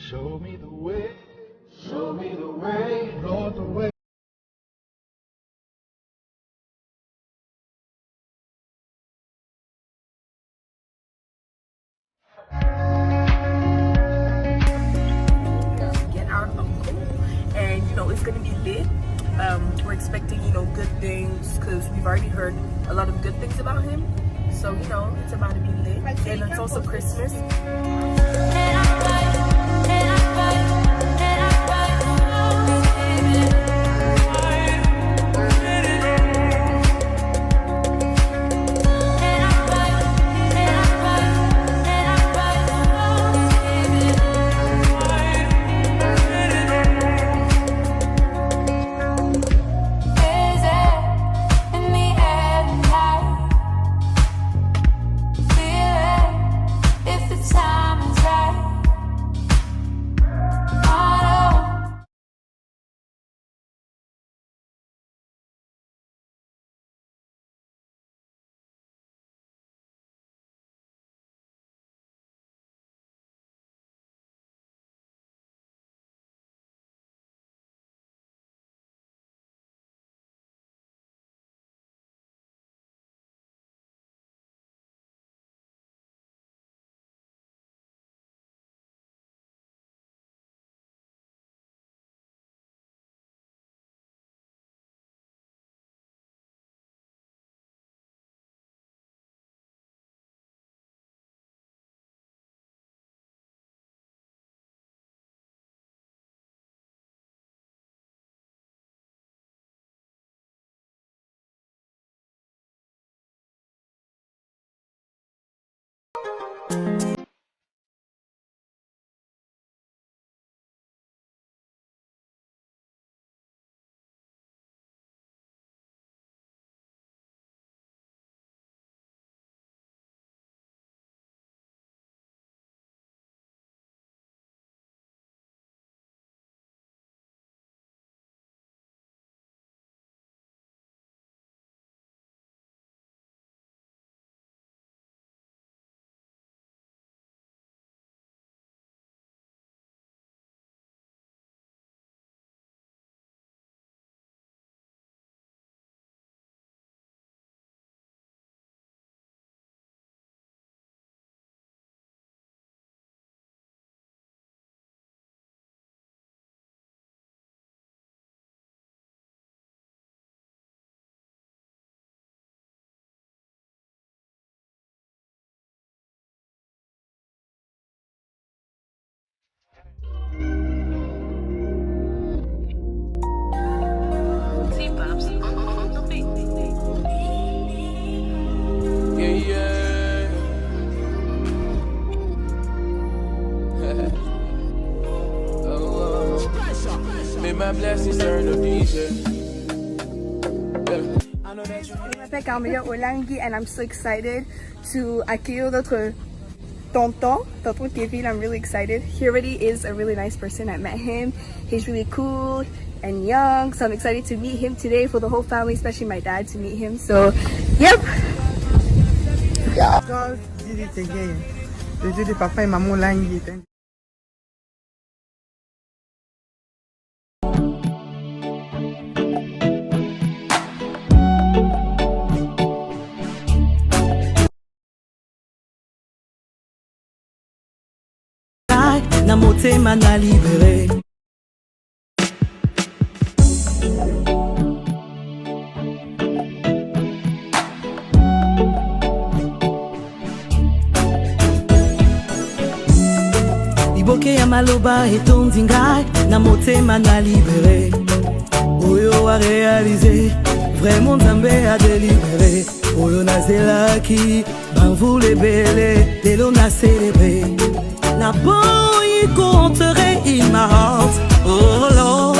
Show me the way, show me the way, Lord, the way. Get our uncle, and it's gonna be lit. We're expecting good things because we've already heard a lot of good things about him. So it's about to be lit, and it's also Christmas. Je m'appelle Carmelia Olangi and I'm so excited to accueillir notre tonton Kevin. I'm really excited. He already is a really nice person. I met him. He's really cool and young, so I'm excited to meet him today, for the whole family, especially my dad, to meet him. So, yep. God did it again. They did it, Papa and Mama Olangi. Na motema na libere liboke ya maloba etondi ngai na motema na libere oyo a réalisé vraiment Nzambe a délibéré oyo nazelaki banvula ebele lelo na célébré na boyi compterai in my heart. Oh Lord,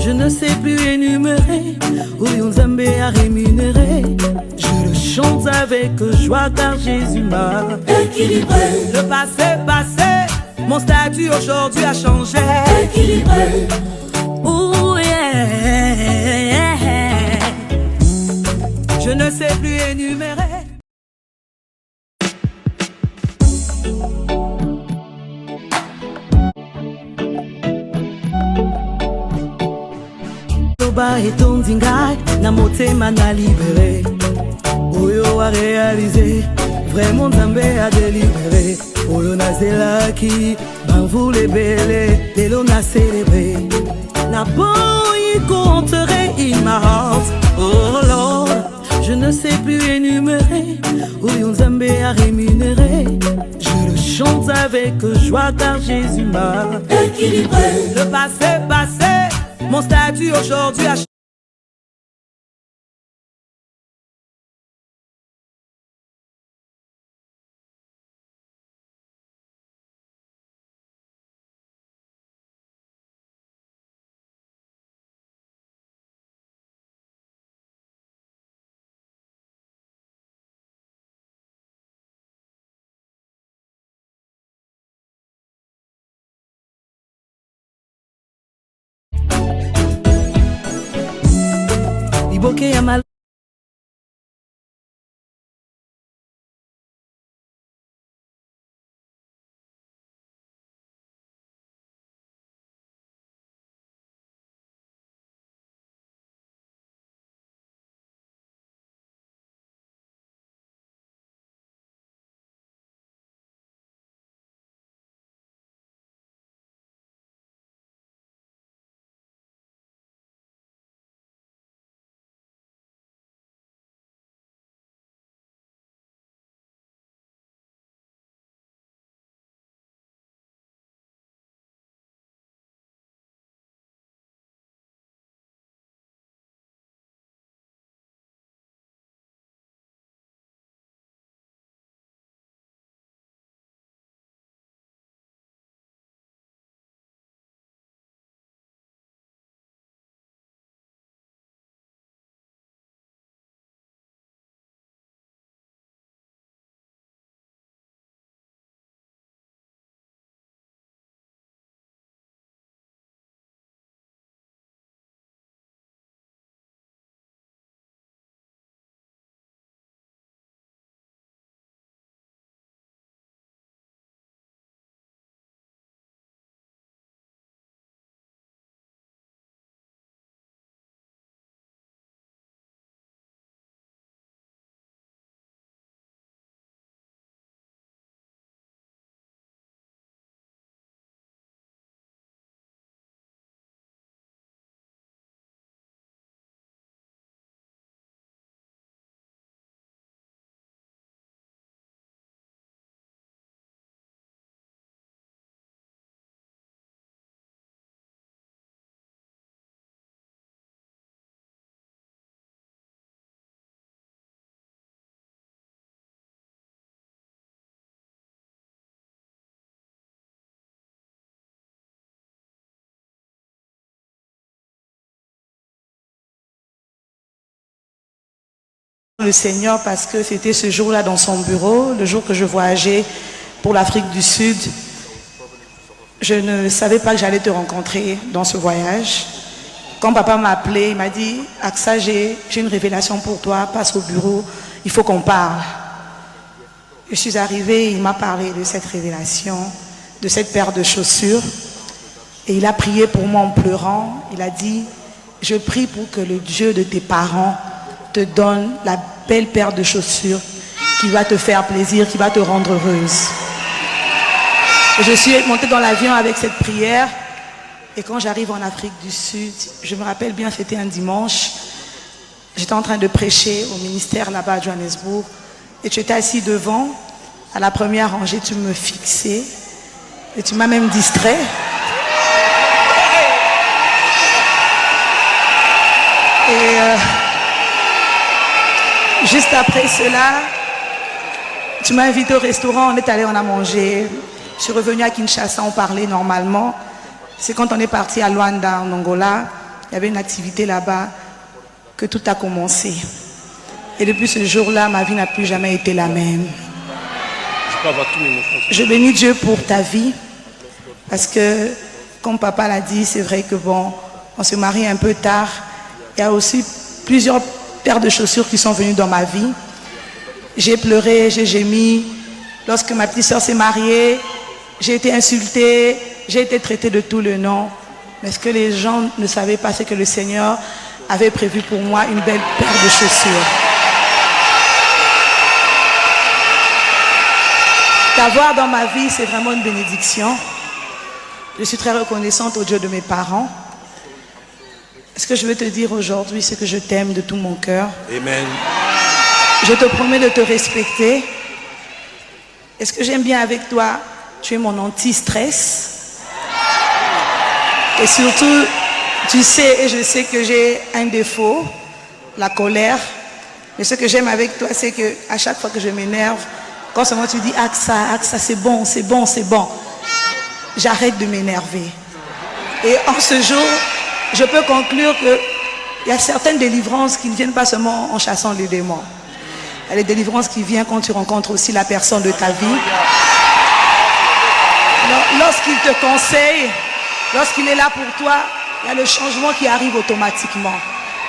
je ne sais plus énumérer où Nzambe a rémunéré. Je le chante avec joie car Jésus m'a équilibré. Le passé passé, mon statut aujourd'hui a changé. Équilibré. Oh yeah. Je ne sais plus énumérer. maloba etondi ngai na motema na libere oyo a réalisé vraiment nzambe a délibéré oyo nazelaki banvula ebele lelo na célébré na boyi compterai in my heart oh Lord je ne sais plus énumérer oyo nzambe a rémunéré je le chante avec joie car Jésus m'a équilibré le passé passé mon statut aujourd'hui a Iboke ya mal le Seigneur parce que c'était ce jour-là dans son bureau, le jour que je voyageais pour l'Afrique du Sud. Je ne savais pas que j'allais te rencontrer dans ce voyage. Quand papa m'a appelé, il m'a dit « Aksa, j'ai une révélation pour toi, passe au bureau, il faut qu'on parle. » Je suis arrivée, il m'a parlé de cette révélation, de cette paire de chaussures. Et il a prié pour moi en pleurant. Il a dit « Je prie pour que le Dieu de tes parents te donne la belle paire de chaussures qui va te faire plaisir, qui va te rendre heureuse. » Et je suis montée dans l'avion avec cette prière. Et quand j'arrive en Afrique du Sud, je me rappelle bien, c'était un dimanche. J'étais en train de prêcher au ministère là-bas à Johannesburg. Et tu étais assis devant. À la première rangée, tu me fixais. Et tu m'as même distrait. Et juste après cela, tu m'as invité au restaurant, on est allé, on a mangé. Je suis revenue à Kinshasa, on parlait normalement. C'est quand on est parti à Luanda, en Angola, il y avait une activité là-bas, que tout a commencé. Et depuis ce jour-là, ma vie n'a plus jamais été la même. Je bénis Dieu pour ta vie, parce que, comme papa l'a dit, c'est vrai que bon, on se marie un peu tard. Il y a aussi plusieurs paires de chaussures qui sont venues dans ma vie. J'ai pleuré, j'ai gémi. Lorsque ma petite soeur s'est mariée, j'ai été insultée, j'ai été traitée de tous les noms. Mais ce que les gens ne savaient pas, c'est que le Seigneur avait prévu pour moi une belle paire de chaussures. T'avoir dans ma vie, c'est vraiment une bénédiction. Je suis très reconnaissante au Dieu de mes parents. Ce que je veux te dire aujourd'hui, c'est que je t'aime de tout mon cœur. Amen. Je te promets de te respecter. Et ce que j'aime bien avec toi, tu es mon anti-stress. Et surtout, tu sais et je sais que j'ai un défaut, la colère. Mais ce que j'aime avec toi, c'est que à chaque fois que je m'énerve, quand seulement tu dis « Aksa, c'est bon, c'est bon, c'est bon », j'arrête de m'énerver. Et en ce jour, je peux conclure qu'il y a certaines délivrances qui ne viennent pas seulement en chassant les démons. Il y a les délivrances qui viennent quand tu rencontres aussi la personne de ta vie. Lorsqu'il te conseille, lorsqu'il est là pour toi, il y a le changement qui arrive automatiquement.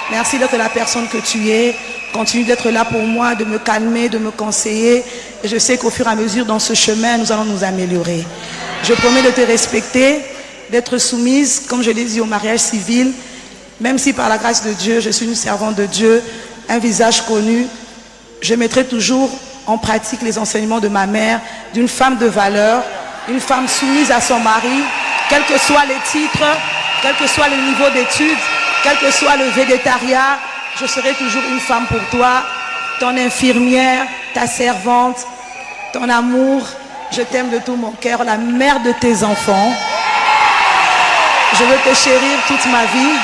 Merci d'être la personne que tu es. Continue d'être là pour moi, de me calmer, de me conseiller. Et je sais qu'au fur et à mesure, dans ce chemin, nous allons nous améliorer. Je promets de te respecter, d'être soumise, comme je l'ai dit, au mariage civil. Même si par la grâce de Dieu, je suis une servante de Dieu, un visage connu, je mettrai toujours en pratique les enseignements de ma mère, d'une femme de valeur, une femme soumise à son mari, quels que soient les titres, quel que soit le niveau d'études, quel que soit le végétariat, je serai toujours une femme pour toi, ton infirmière, ta servante, ton amour. Je t'aime de tout mon cœur, la mère de tes enfants. Je veux te chérir toute ma vie.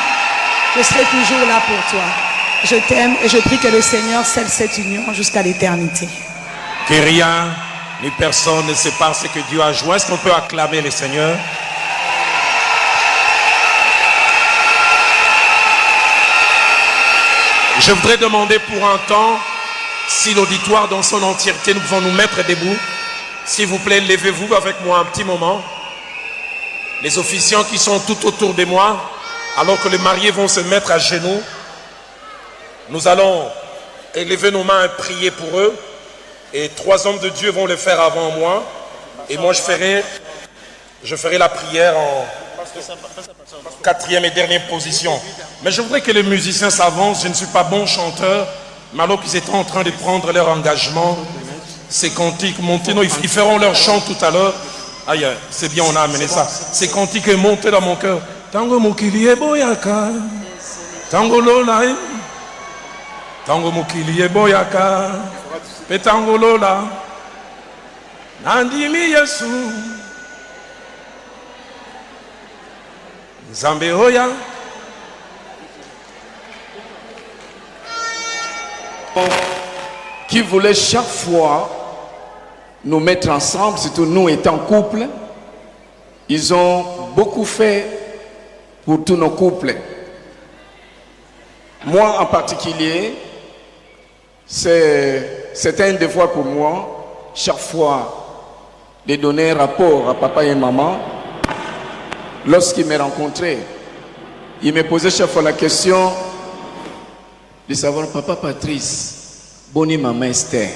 Je serai toujours là pour toi. Je t'aime et je prie que le Seigneur scelle cette union jusqu'à l'éternité. Que rien ni personne ne sépare ce que Dieu a joint. Est-ce qu'on peut acclamer le Seigneur? Je voudrais demander pour un temps, si l'auditoire dans son entièreté, nous pouvons nous mettre debout. S'il vous plaît, levez-vous avec moi un petit moment. Les officiants qui sont tout autour de moi, alors que les mariés vont se mettre à genoux, nous allons élever nos mains et prier pour eux. Et 3 hommes de Dieu vont le faire avant moi. Et moi, je ferai la prière en 4e et dernière position. Mais je voudrais que les musiciens s'avancent. Je ne suis pas bon chanteur, mais alors qu'ils étaient en train de prendre leur engagement, ces cantiques montés, non, ils feront leur chant tout à l'heure. Aïe, c'est bien, on a amené ça. Ces cantiques montés dans mon cœur. Tango Mokilie Boyaka, Tango Lola, Tango Mokilie Boyaka, Petango Lola, Nandimi Yesu. Zambeoya. Qui voulait chaque fois nous mettre ensemble, surtout nous étant couple. Ils ont beaucoup fait pour tous nos couples. Moi en particulier, c'est un devoir pour moi, chaque fois, de donner un rapport à papa et maman. Lorsqu'ils me rencontraient, ils me posaient chaque fois la question de savoir, papa Patrice, Boni maman Esther.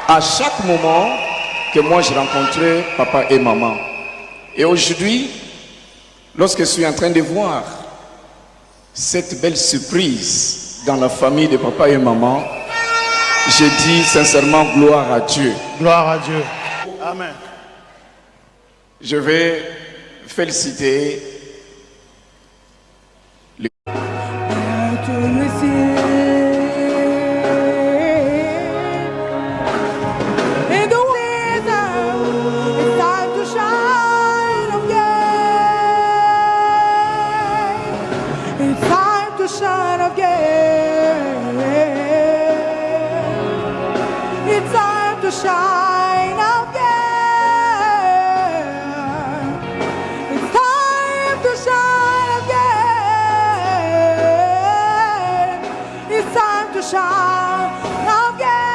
À chaque moment que moi je rencontrais papa et maman. Et aujourd'hui, lorsque je suis en train de voir cette belle surprise dans la famille de papa et maman, je dis sincèrement gloire à Dieu. Gloire à Dieu. Amen. Je vais féliciter le... Shine again. It's time to shine again. It's time to shine again.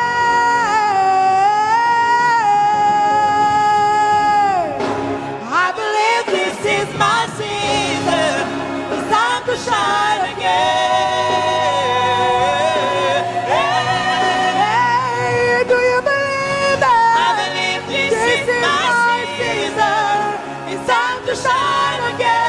I believe this is my season. It's time to shine again. Shine again.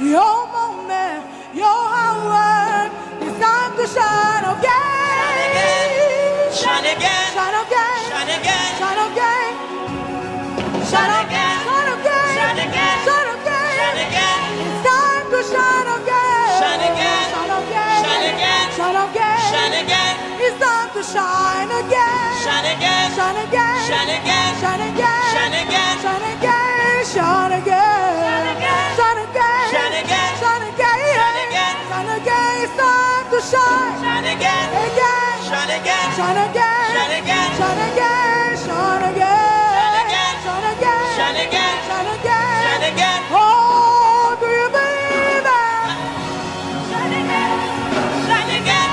Your moment, your hour, it's time to shine again. Shine again. Shine again. Shine again. Shine again. Shine again. Shine again. Shine again. Shine again. Shine again. It's time to shine again. Shine again. Shine again. Shine again. Shine again. Shine again. It's time to shine again. Shine again. Shine again. Shine again. Shine again. Shine again. Shine again. Shine again. Shine again. Shine again. Shine again. Shine again. Shine again. Shine again. It's time to shine. Shine again. Again. Shine again. Shine again. Shine again. Shine again. Shine again. Shine again. Shine again. Shine again. Shine again. Oh, do you believe it? Shine again. Shine again.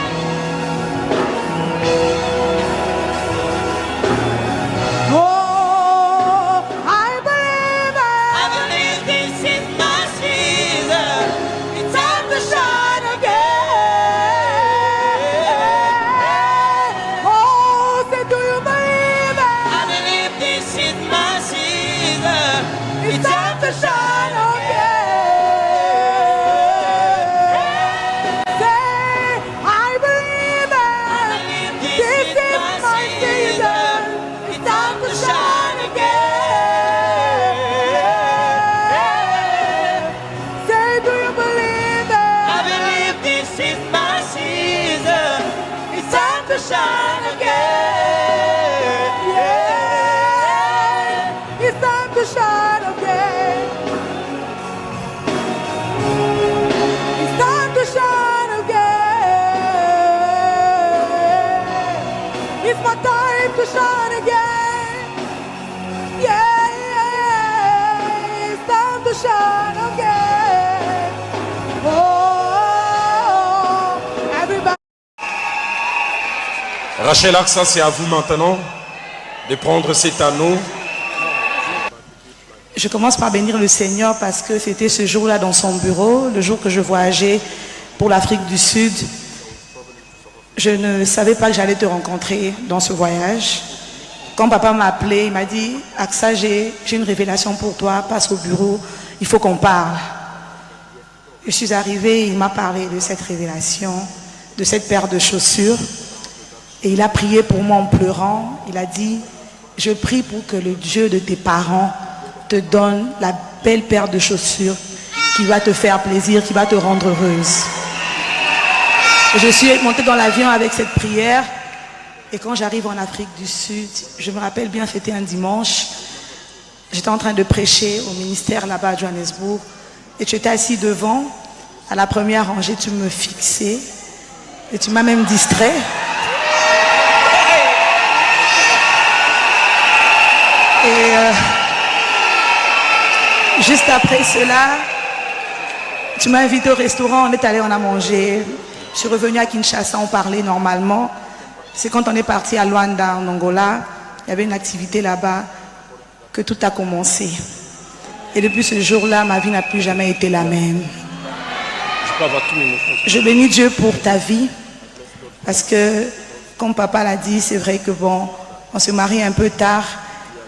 Oh, I believe it. I believe this is my season. It's time to shine again. Oh, say, do you believe it? I believe this is my season. It's time to shine again. Say, I believe it. This is my season. It's time to shine again. Say, do you believe I it? believe this is my season. It's time to shine again. Yeah. It's time to shine again. It's time to shine again. It's my time to shine again. Yeah. It's time to shine again. Oh, everybody. Rachel Aksa, c'est à vous maintenant de prendre cet anneau. Je commence par bénir le Seigneur parce que c'était ce jour-là dans son bureau, le jour que je voyageais pour l'Afrique du Sud. Je ne savais pas que j'allais te rencontrer dans ce voyage. Quand papa m'a appelé, il m'a dit « Aksa, j'ai une révélation pour toi, passe au bureau, il faut qu'on parle ». Je suis arrivée, il m'a parlé de cette révélation, de cette paire de chaussures. Et il a prié pour moi en pleurant. Il a dit « Je prie pour que le Dieu de tes parents te donne la belle paire de chaussures qui va te faire plaisir, qui va te rendre heureuse. » Et je suis montée dans l'avion avec cette prière. Et quand j'arrive en Afrique du Sud, je me rappelle bien, c'était un dimanche. J'étais en train de prêcher au ministère là-bas à Johannesburg. Et tu étais assis devant. À la première rangée, tu me fixais. Et tu m'as même distrait. Et juste après cela, tu m'as invité au restaurant, on est allé, on a mangé. Je suis revenue à Kinshasa, on parlait normalement. C'est quand on est parti à Luanda, en Angola, il y avait une activité là-bas, que tout a commencé. Et depuis ce jour-là, ma vie n'a plus jamais été la même. Je bénis Dieu pour ta vie, parce que, comme papa l'a dit, c'est vrai que bon, on se marie un peu tard.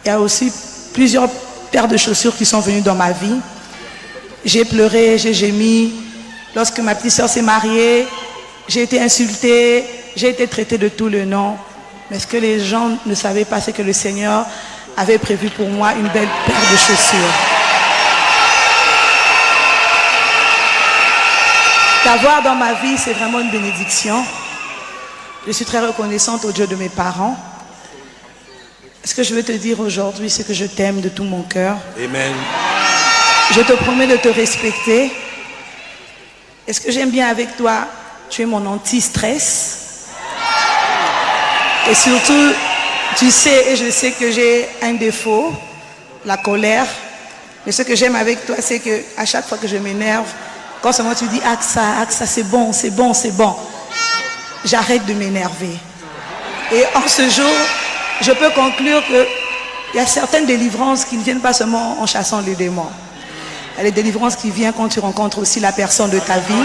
Il y a aussi plusieurs paires de chaussures qui sont venues dans ma vie. J'ai pleuré, j'ai gémi. Lorsque ma petite soeur s'est mariée, j'ai été insultée, j'ai été traitée de tous les noms. Mais ce que les gens ne savaient pas, c'est que le Seigneur avait prévu pour moi une belle paire de chaussures. T'avoir dans ma vie, c'est vraiment une bénédiction. Je suis très reconnaissante au Dieu de mes parents. Ce que je veux te dire aujourd'hui, c'est que je t'aime de tout mon cœur. Amen. Je te promets de te respecter. Et ce que j'aime bien avec toi, tu es mon anti-stress. Et surtout, tu sais et je sais que j'ai un défaut, la colère. Mais ce que j'aime avec toi, c'est qu'à chaque fois que je m'énerve, quand seulement tu dis « Aksa, c'est bon, c'est bon, c'est bon », j'arrête de m'énerver. Et en ce jour, je peux conclure qu'il y a certaines délivrances qui ne viennent pas seulement en chassant les démons. Il y a les délivrances qui viennent quand tu rencontres aussi la personne de ta vie.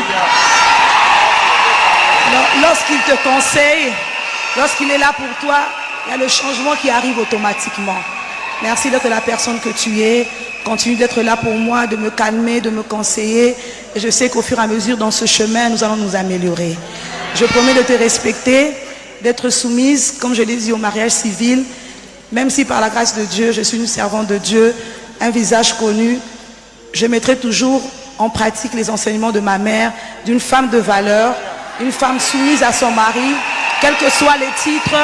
Lorsqu'il te conseille, lorsqu'il est là pour toi, il y a le changement qui arrive automatiquement. Merci d'être la personne que tu es. continue d'être là pour moi, de me calmer, de me conseiller. Et je sais qu'au fur et à mesure, dans ce chemin, nous allons nous améliorer. Je promets de te respecter, d'être soumise, comme je l'ai dit, au mariage civil. Même si par la grâce de Dieu, je suis une servante de Dieu, un visage connu, je mettrai toujours en pratique les enseignements de ma mère, d'une femme de valeur, une femme soumise à son mari, quels que soient les titres,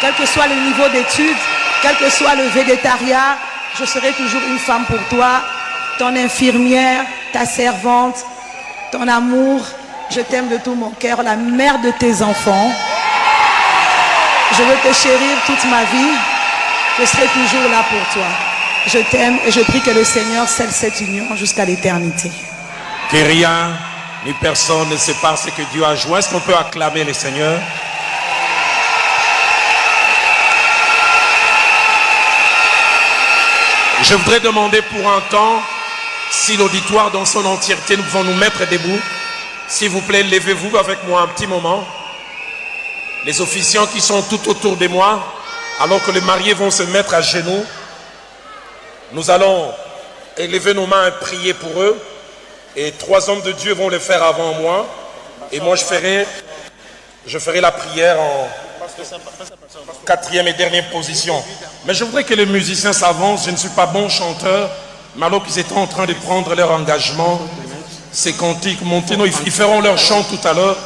quel que soit le niveau d'études, quel que soit le végétariat, je serai toujours une femme pour toi, ton infirmière, ta servante, ton amour. Je t'aime de tout mon cœur, la mère de tes enfants. Je veux te chérir toute ma vie. Je serai toujours là pour toi. Je t'aime et je prie que le Seigneur scelle cette union jusqu'à l'éternité. Que rien ni personne ne sépare ce que Dieu a joint. Est-ce qu'on peut acclamer le Seigneur? Je voudrais demander pour un temps, si l'auditoire dans son entièreté, nous pouvons nous mettre debout. S'il vous plaît, levez-vous avec moi un petit moment. Les officiants qui sont tout autour de moi, alors que les mariés vont se mettre à genoux, nous allons élever nos mains et prier pour eux. Et 3 hommes de Dieu vont le faire avant moi. Et moi, je ferai la prière en 4e et dernière position. Mais je voudrais que les musiciens s'avancent. Je ne suis pas bon chanteur, mais alors qu'ils étaient en train de prendre leur engagement, ces cantiques montés, non, ils feront leur chant tout à l'heure.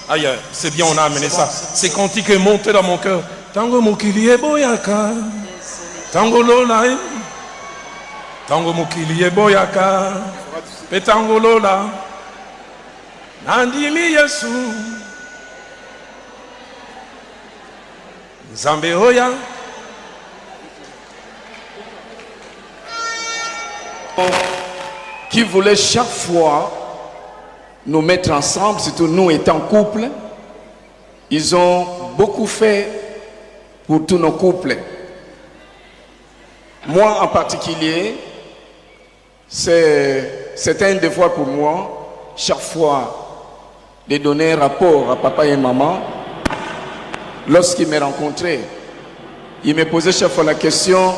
Aïe, c'est bien, on a amené ça. Ces cantiques montés dans mon cœur. Tango mokili boyaka, tango lola, tango mokili boyaka, petango lola, nandimi Yesu. Nzambe Oya. Qui voulait chaque fois nous mettre ensemble, surtout nous étant couple, ils ont beaucoup fait pour tous nos couples. Moi en particulier, c'était un devoir pour moi, chaque fois, de donner un rapport à papa et maman. Lorsqu'ils me rencontraient, ils me posaient chaque fois la question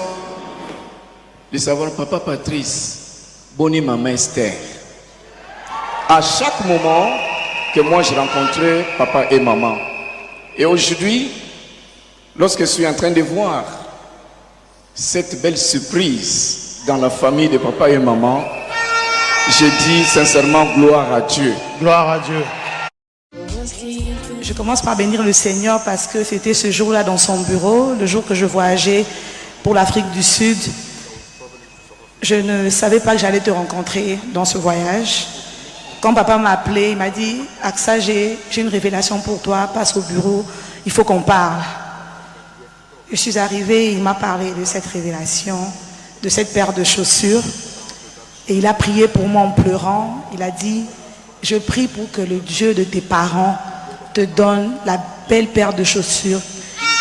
de savoir, papa Patrice, Bonnie, maman Esther. À chaque moment que moi je rencontrais papa et maman. Et aujourd'hui, lorsque je suis en train de voir cette belle surprise dans la famille de papa et maman, je dis sincèrement gloire à Dieu. Gloire à Dieu. Je commence par bénir le Seigneur parce que c'était ce jour-là dans son bureau, le jour que je voyageais pour l'Afrique du Sud. Je ne savais pas que j'allais te rencontrer dans ce voyage. Quand papa m'a appelé, il m'a dit « Aksa, j'ai une révélation pour toi, passe au bureau, il faut qu'on parle. » Je suis arrivée, il m'a parlé de cette révélation, de cette paire de chaussures. Et il a prié pour moi en pleurant. Il a dit « Je prie pour que le Dieu de tes parents te donne la belle paire de chaussures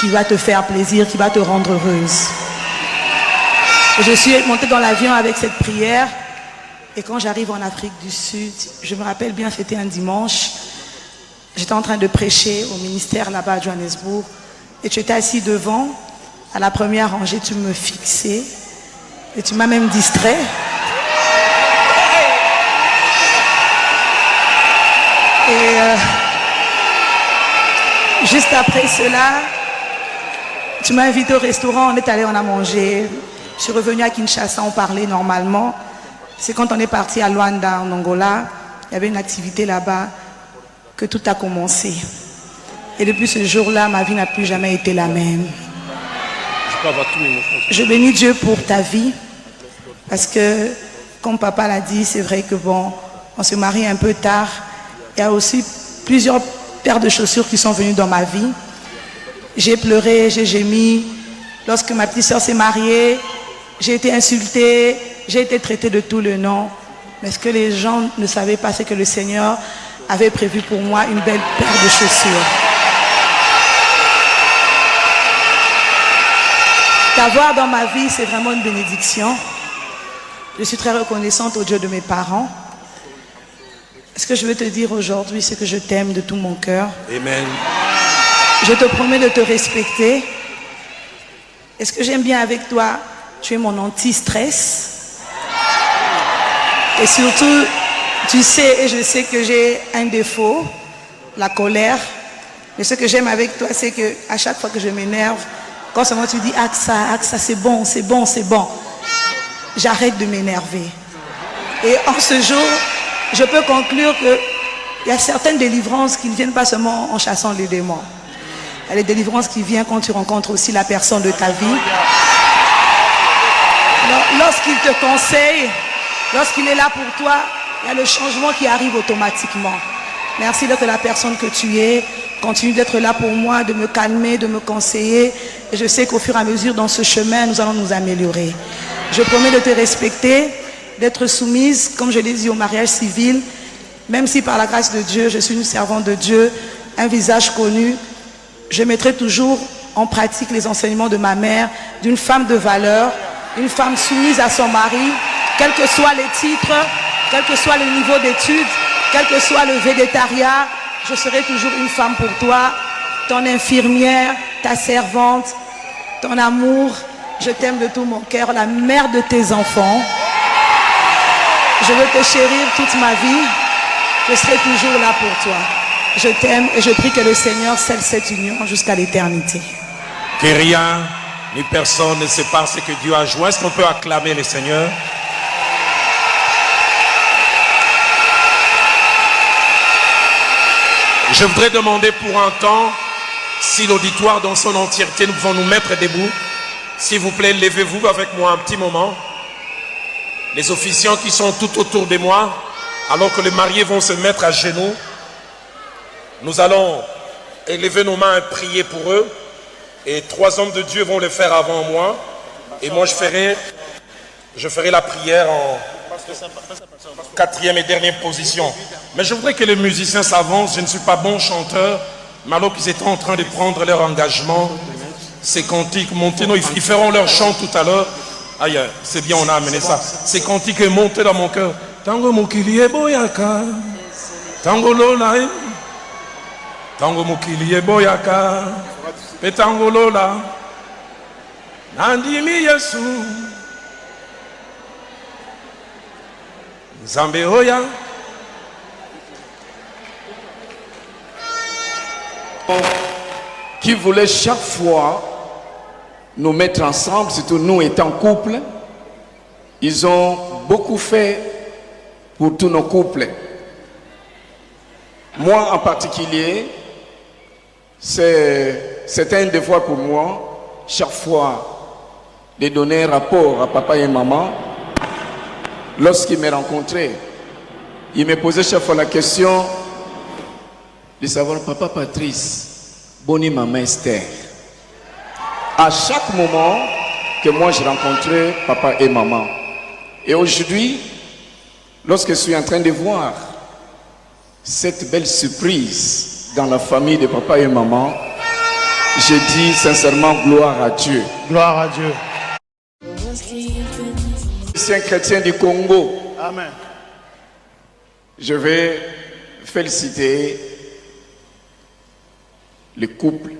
qui va te faire plaisir, qui va te rendre heureuse. » Et je suis montée dans l'avion avec cette prière. Et quand j'arrive en Afrique du Sud, je me rappelle bien, c'était un dimanche. J'étais en train de prêcher au ministère là-bas à Johannesburg. Et tu étais assis devant. À la première rangée, tu me fixais. Et tu m'as même distrait. Et juste après cela, tu m'as invité au restaurant, on est allé, on a mangé. Je suis revenue à Kinshasa, on parlait normalement. C'est quand on est parti à Luanda, en Angola, il y avait une activité là-bas, que tout a commencé. Et depuis ce jour-là, ma vie n'a plus jamais été la même. Je bénis Dieu pour ta vie, parce que, comme papa l'a dit, c'est vrai que bon, on se marie un peu tard. Il y a aussi plusieurs paires de chaussures qui sont venues dans ma vie. J'ai pleuré, j'ai gémi. Lorsque ma petite soeur s'est mariée, j'ai été insultée, j'ai été traitée de tout le nom. Mais ce que les gens ne savaient pas, c'est que le Seigneur avait prévu pour moi une belle paire de chaussures. T'avoir dans ma vie, c'est vraiment une bénédiction. Je suis très reconnaissante au Dieu de mes parents. Ce que je veux te dire aujourd'hui, c'est que je t'aime de tout mon cœur. Amen. Je te promets de te respecter. Et ce que j'aime bien avec toi, tu es mon anti-stress. Et surtout, tu sais et je sais que j'ai un défaut, la colère. Mais ce que j'aime avec toi, c'est que à chaque fois que je m'énerve, quand seulement tu dis Aksa, c'est bon, c'est bon, c'est bon, j'arrête de m'énerver. Et en ce jour, je peux conclure qu'il y a certaines délivrances qui ne viennent pas seulement en chassant les démons. Il y a les délivrances qui viennent quand tu rencontres aussi la personne de ta vie. Lorsqu'il te conseille, lorsqu'il est là pour toi, il y a le changement qui arrive automatiquement. Merci d'être la personne que tu es. Continue d'être là pour moi, de me calmer, de me conseiller. Et je sais qu'au fur et à mesure, dans ce chemin, nous allons nous améliorer. Je promets de te respecter, d'être soumise, comme je l'ai dit, au mariage civil. Même si par la grâce de Dieu, je suis une servante de Dieu, un visage connu, je mettrai toujours en pratique les enseignements de ma mère, d'une femme de valeur, une femme soumise à son mari, quels que soient les titres, quel que soit le niveau d'études, quel que soit le végétariat, je serai toujours une femme pour toi, ton infirmière, ta servante, ton amour. Je t'aime de tout mon cœur, la mère de tes enfants. Je veux te chérir toute ma vie. Je serai toujours là pour toi. Je t'aime et je prie que le Seigneur scelle cette union jusqu'à l'éternité. Que rien ni personne ne sépare ce que Dieu a joint. Est-ce qu'on peut acclamer le Seigneur? Je voudrais demander pour un temps, si l'auditoire dans son entièreté, nous pouvons nous mettre debout. S'il vous plaît, levez-vous avec moi un petit moment. Les officiants qui sont tout autour de moi, alors que les mariés vont se mettre à genoux, nous allons élever nos mains et prier pour eux. Et 3 hommes de Dieu vont le faire avant moi. Et moi, je ferai la prière en 4e et dernière position. Mais je voudrais que les musiciens s'avancent. Je ne suis pas bon chanteur, mais alors qu'ils étaient en train de prendre leur engagement, ces cantiques montés, non, ils feront leur chant tout à l'heure. Aïe, c'est bien, on a amené ça. Ces cantiques montés dans mon cœur. Tango mukili boyaka, tango lola, tango mukili boyaka, petango lola, nandimi Yesu. Zambeoya. Qui voulait chaque fois nous mettre ensemble, surtout nous étant couple, ils ont beaucoup fait pour tous nos couples. Moi en particulier, c'est un devoir pour moi, chaque fois, de donner un rapport à papa et maman. Lorsqu'ils me rencontraient, ils me posaient chaque fois la question de savoir, papa Patrice, Bonnie, maman Esther. À chaque moment que moi je rencontrais papa et maman. Et aujourd'hui, lorsque je suis en train de voir cette belle surprise dans la famille de papa et maman, je dis sincèrement gloire à Dieu. Gloire à Dieu. Je suis un chrétien du Congo. Amen. Je vais féliciter le couple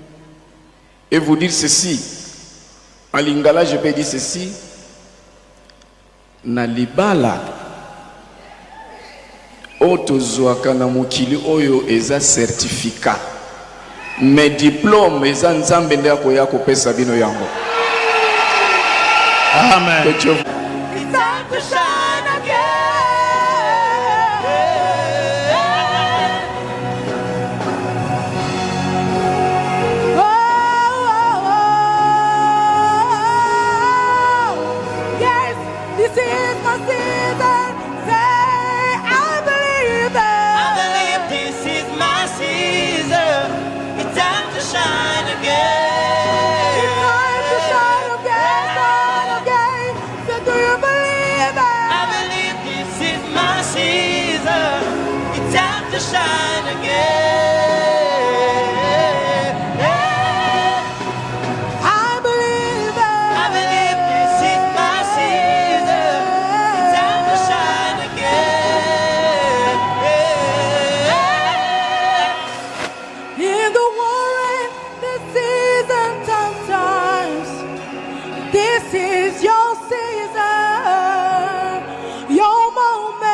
et vous dire ceci. En lingala, je peux dire ceci. Na libala otozwaka na mokili oyo eza certificat. Mes diplômes eza nzambe nde akoya kopesa bino yango. Amen. It's time to shine again. Oh, oh, oh. Yes, this is my season. Say, I believe it. I believe this is my season. It's time to shine again. It's time to shine again, shine again. So do you believe it? I believe this is my season. It's time to shine again. I believe it. I believe this is my season. It's time to shine again. In the warring, the season sometimes. This is your season, your moment.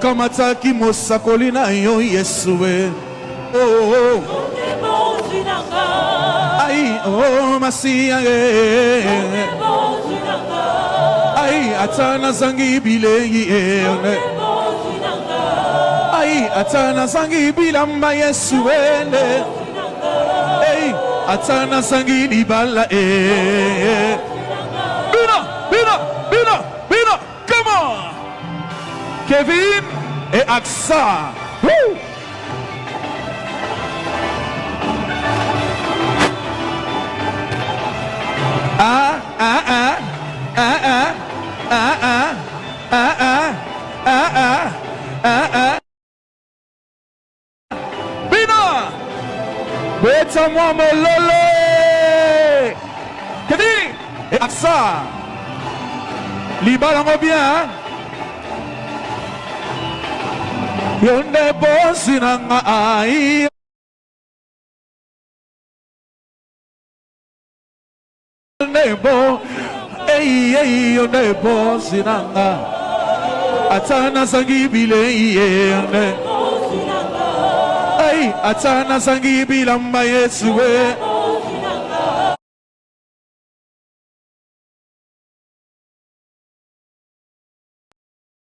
okamataki mosakoli na yo Yesu we. Oh, ai oh Masia ai atana zangi bilengi ai atana zangi bilamba Yesu wende ai atana zangi libala Bino, come on Kevin et Aksa. Woo! Bina! Beta moi molole! Kevin et Aksa. Libalango bien, hein? Yonde bosi nanga ai. Yonde bo, ei yonde bosi nanga. Atana sangi bile yonde. Ei atana sangi bilamba Yesuwe.